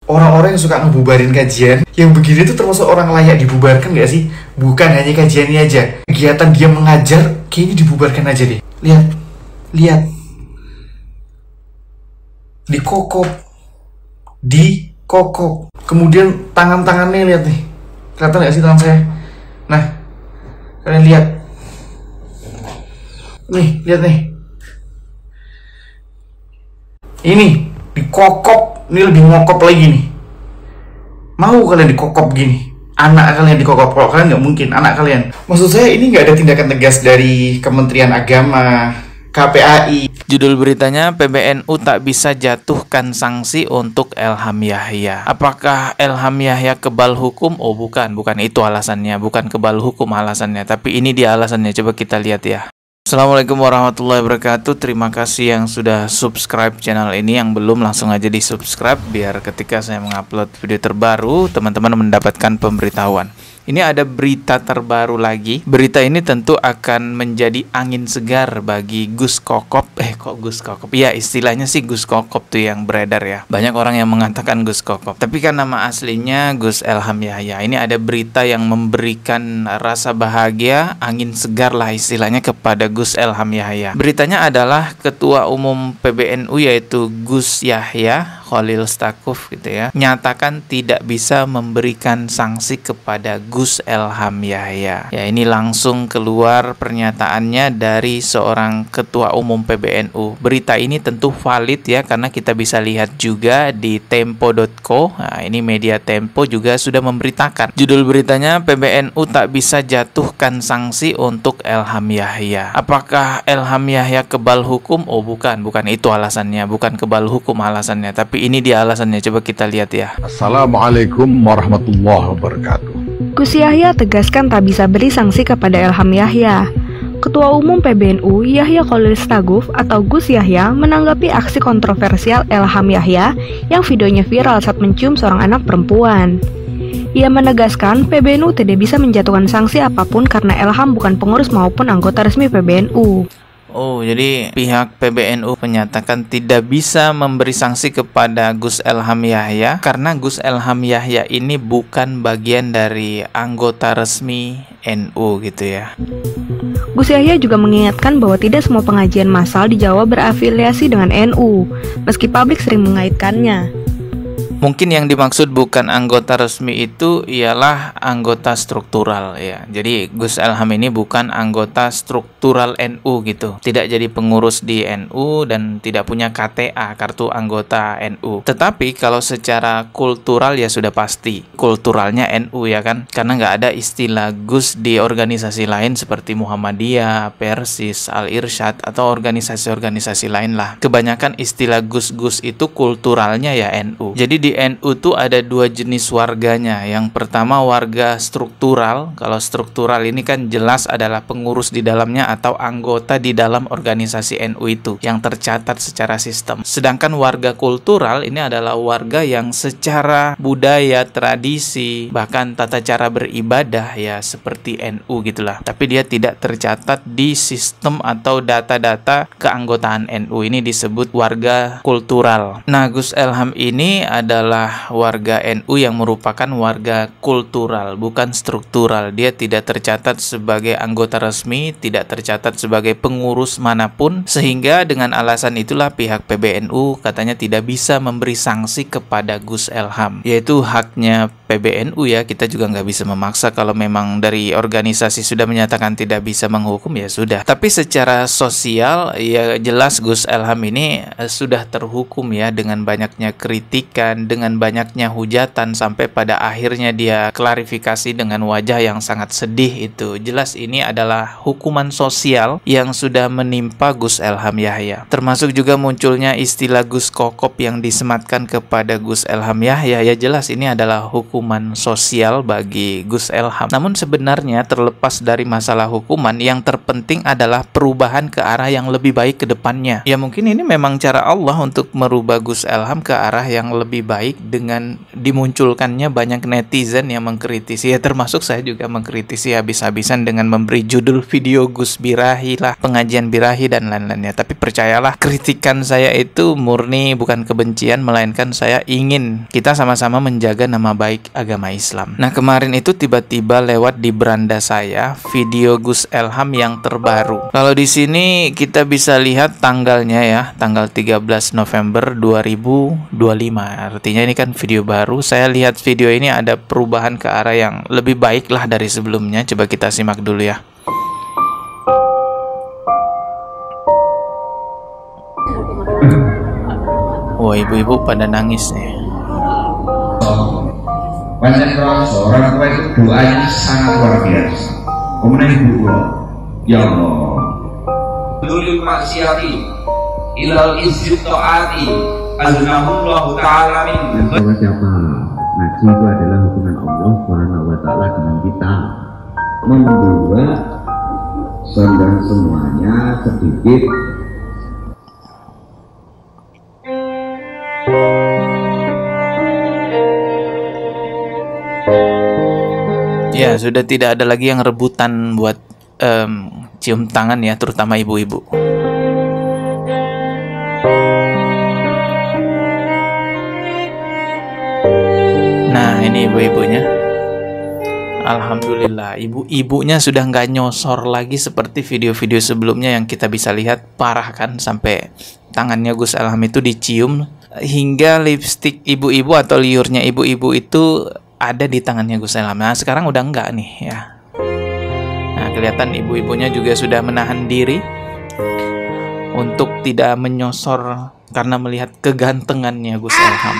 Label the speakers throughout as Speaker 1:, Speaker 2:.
Speaker 1: Orang-orang yang suka ngebubarin kajian, yang begini tuh termasuk orang layak dibubarkan gak sih? Bukan hanya kajiannya aja, kegiatan dia mengajar, kayaknya dibubarkan aja deh. Lihat, lihat. Dikokop. Dikokop. Kemudian tangan-tangannya lihat nih. Kelihatan gak sih tangan saya? Nah, kalian lihat. Nih, lihat nih. Ini, dikokop. Ini lebih ngokop lagi nih. Mau kalian dikokop gini? Anak kalian dikokop? Kalau kalian nggak mungkin, anak kalian. Maksud saya ini nggak ada tindakan tegas dari Kementerian Agama, KPAI.
Speaker 2: Judul beritanya, PBNU tak bisa jatuhkan sanksi untuk Elham Yahya. Apakah Elham Yahya kebal hukum? Oh bukan itu alasannya. Bukan kebal hukum alasannya, tapi ini dia alasannya. Coba kita lihat ya. Assalamualaikum warahmatullahi wabarakatuh. Terima kasih yang sudah subscribe channel ini. Yang belum, langsung aja di subscribe biar ketika saya mengupload video terbaru teman-teman mendapatkan pemberitahuan. Ini ada berita terbaru lagi. Berita ini tentu akan menjadi angin segar bagi Gus Kokop. Kok Gus Kokop? Ya istilahnya sih Gus Kokop tuh yang beredar ya. Banyak orang yang mengatakan Gus Kokop, tapi kan nama aslinya Gus Elham Yahya. Ini ada berita yang memberikan rasa bahagia, angin segar lah istilahnya kepada Gus Elham Yahya. Beritanya adalah Ketua Umum PBNU yaitu Gus Yahya Khalil-Stakuf gitu ya, nyatakan tidak bisa memberikan sanksi kepada Gus Elham Yahya. Ya, ini langsung keluar pernyataannya dari seorang Ketua Umum PBNU. Berita ini tentu valid ya, karena kita bisa lihat juga di tempo.co. Nah, ini media Tempo juga sudah memberitakan. Judul beritanya, PBNU tak bisa jatuhkan sanksi untuk Elham Yahya. Apakah Elham Yahya kebal hukum? Oh bukan itu alasannya. Bukan kebal hukum alasannya, tapi ini dia alasannya. Coba kita lihat ya.
Speaker 3: Assalamualaikum warahmatullahi wabarakatuh.
Speaker 4: Gus Yahya tegaskan tak bisa beri sanksi kepada Elham Yahya. Ketua Umum PBNU Yahya Khalil-Stakuf atau Gus Yahya menanggapi aksi kontroversial Elham Yahya yang videonya viral saat mencium seorang anak perempuan. Ia menegaskan PBNU tidak bisa menjatuhkan sanksi apapun karena Elham bukan pengurus maupun anggota resmi PBNU.
Speaker 2: Oh, jadi pihak PBNU menyatakan tidak bisa memberi sanksi kepada Gus Elham Yahya karena Gus Elham Yahya ini bukan bagian dari anggota resmi NU gitu ya.
Speaker 4: Gus Yahya juga mengingatkan bahwa tidak semua pengajian massal di Jawa berafiliasi dengan NU, meski publik sering mengaitkannya.
Speaker 2: Mungkin yang dimaksud bukan anggota resmi itu ialah anggota struktural ya. Jadi Gus Elham ini bukan anggota struktural NU gitu. Tidak jadi pengurus di NU dan tidak punya KTA, kartu anggota NU. Tetapi kalau secara kultural ya sudah pasti kulturalnya NU ya kan. Karena nggak ada istilah Gus di organisasi lain seperti Muhammadiyah, Persis, Al-Irsyad atau organisasi-organisasi lain lah. Kebanyakan istilah Gus-Gus itu kulturalnya ya NU. Jadi di NU tuh ada dua jenis warganya. Yang pertama warga struktural. Kalau struktural ini kan jelas adalah pengurus di dalamnya atau anggota di dalam organisasi NU itu yang tercatat secara sistem. Sedangkan warga kultural ini adalah warga yang secara budaya, tradisi, bahkan tata cara beribadah ya seperti NU gitulah. Tapi dia tidak tercatat di sistem atau data-data keanggotaan NU. Ini disebut warga kultural. Nah, Gus Elham ini adalah warga NU yang merupakan warga kultural, bukan struktural. Dia tidak tercatat sebagai anggota resmi, tidak tercatat sebagai pengurus manapun, sehingga dengan alasan itulah pihak PBNU katanya tidak bisa memberi sanksi kepada Gus Elham. Yaitu haknya PBNU ya, kita juga nggak bisa memaksa. Kalau memang dari organisasi sudah menyatakan tidak bisa menghukum ya sudah. Tapi secara sosial ya jelas Gus Elham ini sudah terhukum ya, dengan banyaknya kritikan, dengan banyaknya hujatan, sampai pada akhirnya dia klarifikasi dengan wajah yang sangat sedih itu. Jelas ini adalah hukuman sosial yang sudah menimpa Gus Elham Yahya. Termasuk juga munculnya istilah Gus Kokop yang disematkan kepada Gus Elham Yahya. Ya jelas ini adalah hukuman sosial bagi Gus Elham. Namun sebenarnya terlepas dari masalah hukuman, yang terpenting adalah perubahan ke arah yang lebih baik ke depannya. Ya mungkin ini memang cara Allah untuk merubah Gus Elham ke arah yang lebih baik baik dengan dimunculkannya banyak netizen yang mengkritisi. Ya termasuk saya juga mengkritisi habis-habisan dengan memberi judul video Gus Birahi lah, pengajian Birahi dan lain-lainnya. Tapi percayalah, kritikan saya itu murni bukan kebencian, melainkan saya ingin kita sama-sama menjaga nama baik agama Islam. Nah, kemarin itu tiba-tiba lewat di beranda saya video Gus Elham yang terbaru. Kalau di sini kita bisa lihat tanggalnya ya, tanggal 13 November 2025. Artinya ini kan video baru. Saya lihat video ini ada perubahan ke arah yang lebih baik lah dari sebelumnya. Coba kita simak dulu ya. Wah, ibu-ibu pada nangis nih.
Speaker 5: Banyak orang tua itu doanya sangat luar biasa. Kemudian ibu ya Allah, dulu maksiati ilal izzit taati aznahullahu ta'ala min.
Speaker 6: Bahwa siapa ngaji itu adalah hubungan Allah Subhanahu wa taala dengan kita, membuat semuanya sedikit.
Speaker 2: Ya, sudah tidak ada lagi yang rebutan buat cium tangan ya, terutama ibu-ibu. Nah, ini ibu-ibunya. Alhamdulillah, ibu-ibunya sudah nggak nyosor lagi seperti video-video sebelumnya yang kita bisa lihat parah kan, sampai tangannya Gus Elham itu dicium hingga lipstik ibu-ibu atau liurnya ibu-ibu itu ada di tangannya Gus Elham. Nah, sekarang udah enggak nih ya. Nah, kelihatan ibu-ibunya juga sudah menahan diri untuk tidak menyosor karena melihat kegantengannya Gus Elham.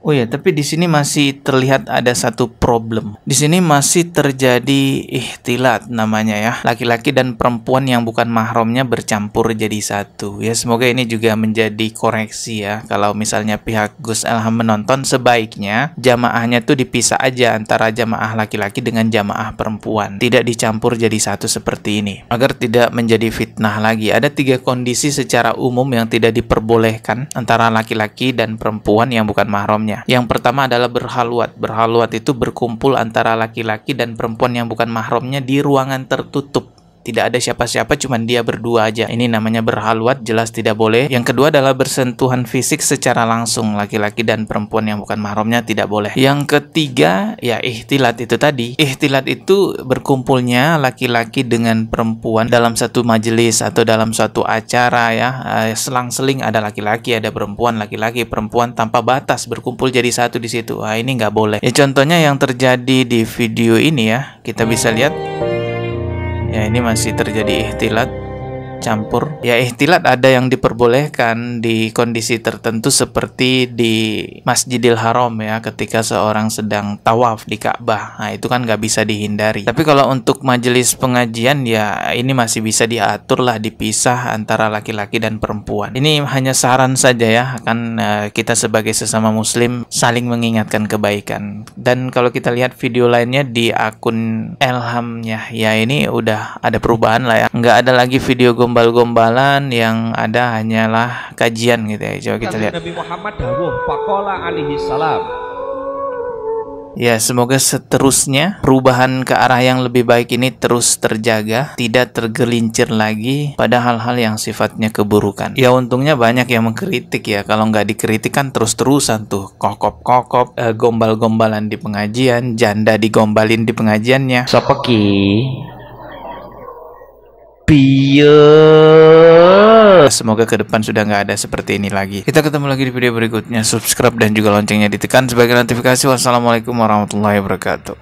Speaker 2: Oh ya, tapi di sini masih terlihat ada satu problem. Di sini masih terjadi ihtilat namanya ya. Laki-laki dan perempuan yang bukan mahramnya bercampur jadi satu. Ya, semoga ini juga menjadi koreksi ya. Kalau misalnya pihak Gus Elham menonton, sebaiknya jamaahnya tuh dipisah aja antara jamaah laki-laki dengan jamaah perempuan. Tidak dicampur jadi satu seperti ini. Agar tidak menjadi fitnah lagi. Ada 3 kondisi secara umum yang tidak diperbolehkan antara laki-laki dan perempuan yang bukan mahramnya. Yang pertama adalah berhalwat. Berhalwat itu berkumpul antara laki-laki dan perempuan yang bukan mahramnya di ruangan tertutup. Tidak ada siapa-siapa, cuman dia berdua aja. Ini namanya berhalwat, jelas tidak boleh. Yang kedua adalah bersentuhan fisik secara langsung. Laki-laki dan perempuan yang bukan mahramnya tidak boleh. Yang ketiga, ya ihtilat itu tadi. Ihtilat itu berkumpulnya laki-laki dengan perempuan dalam satu majelis atau dalam suatu acara ya. Selang-seling ada laki-laki, ada perempuan, laki-laki, perempuan tanpa batas berkumpul jadi satu di situ. Wah, ini nggak boleh. Ya, contohnya yang terjadi di video ini ya. Kita bisa lihat. Ya, ini masih terjadi ihtilat campur. Ya, ihtilat ada yang diperbolehkan di kondisi tertentu seperti di Masjidil Haram ya, ketika seorang sedang tawaf di Ka'bah. Nah, itu kan nggak bisa dihindari. Tapi kalau untuk majelis pengajian ya ini masih bisa diatur lah, dipisah antara laki-laki dan perempuan. Ini hanya saran saja ya, kan kita sebagai sesama muslim saling mengingatkan kebaikan. Dan kalau kita lihat video lainnya di akun Elhamnya, ya ini udah ada perubahan lah ya. Nggak ada lagi video gombal-gombalan, yang ada hanyalah kajian gitu ya. Coba kita lihat.
Speaker 7: Nabi Muhammad dawuh faqala alaihi salam.
Speaker 2: Ya, semoga seterusnya perubahan ke arah yang lebih baik ini terus terjaga, tidak tergelincir lagi pada hal-hal yang sifatnya keburukan. Ya, untungnya banyak yang mengkritik ya. Kalau nggak dikritik kan terus-terusan tuh kokop-kokop, gombal-gombalan di pengajian, janda digombalin di pengajiannya.
Speaker 8: Sapa ki?
Speaker 2: Semoga ke depan sudah nggak ada seperti ini lagi. Kita ketemu lagi di video berikutnya. Subscribe dan juga loncengnya ditekan sebagai notifikasi. Wassalamualaikum warahmatullahi wabarakatuh.